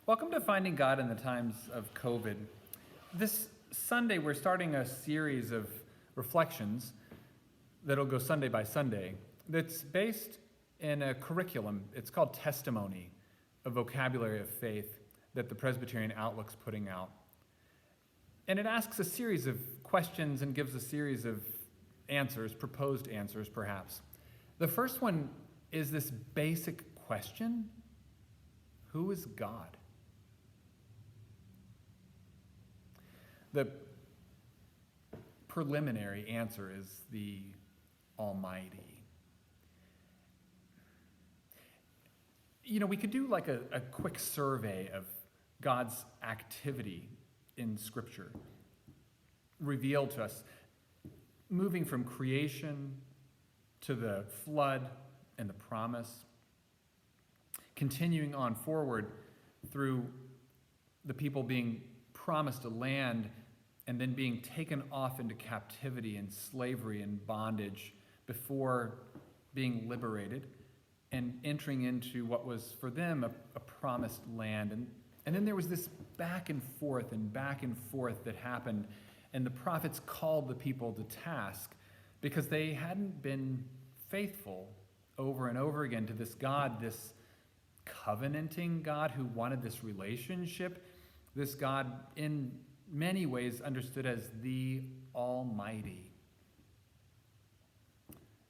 Welcome to Finding God in the Times of COVID. This Sunday, we're starting a series of reflections that'll go Sunday by Sunday that's based in a curriculum. It's called Testimony, a vocabulary of faith that the Presbyterian Outlook's putting out. And it asks a series of questions and gives a series of answers, proposed answers perhaps. The first one is this basic question: who is God? The preliminary answer is the Almighty. We could do like a quick survey of God's activity in Scripture, revealed to us, moving from creation to the flood and the promise, continuing on forward through the people being promised a land and then being taken off into captivity and slavery and bondage before being liberated and entering into what was for them a promised land. And then there was this back and forth that happened, and the prophets called the people to task because they hadn't been faithful over and over again to this God, this covenanting God who wanted this relationship, this God in many ways understood as the Almighty.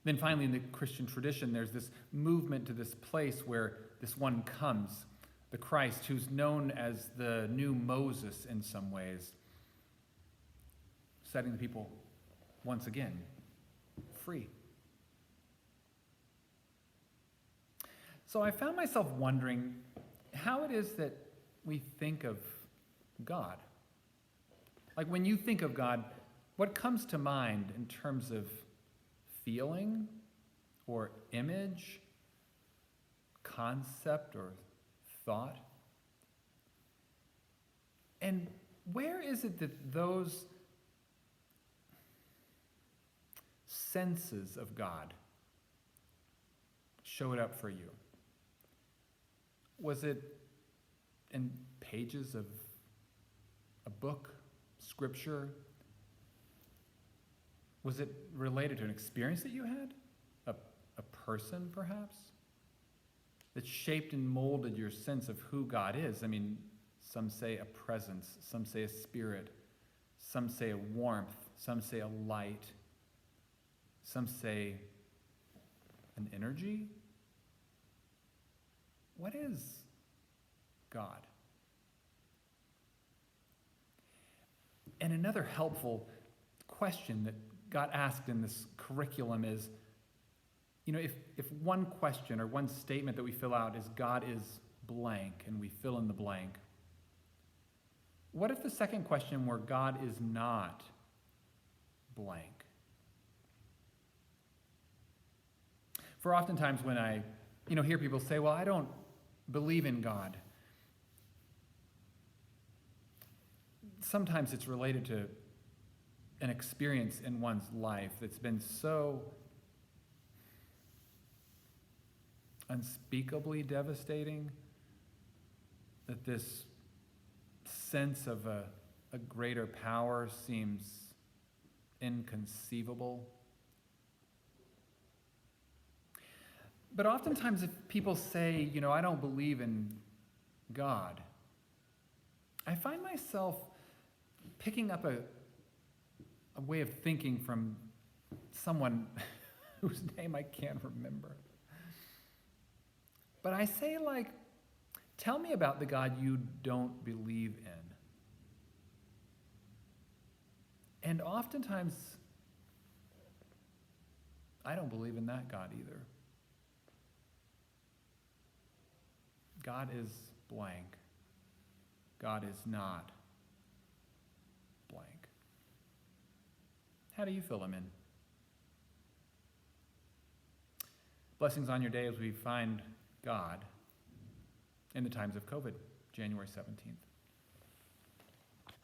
Then finally, in the Christian tradition, there's this movement to this place where this one comes, the Christ, who's known as the new Moses in some ways, setting the people once again free. So I found myself wondering how it is that we think of God. Like when you think of God, what comes to mind in terms of feeling or image, concept or thought? And where is it that those senses of God showed up for you? Was it in pages of a book, scripture? Was it related to an experience that you had? A person, perhaps? That shaped and molded your sense of who God is? I mean, some say a presence, some say a spirit, some say a warmth, some say a light, some say an energy. What is God? And another helpful question that got asked in this curriculum is, if one question or one statement that we fill out is God is blank, and we fill in the blank, what if the second question were God is not blank? For oftentimes when I hear people say, well, I don't believe in God, sometimes it's related to an experience in one's life that's been so unspeakably devastating that this sense of a greater power seems inconceivable. But oftentimes if people say, I don't believe in God, I find myself picking up a way of thinking from someone whose name I can't remember. But I say, tell me about the God you don't believe in. And oftentimes, I don't believe in that God either. God is blank. God is not blank. How do you fill him in? Blessings on your day as we find God in the times of COVID, January 17th.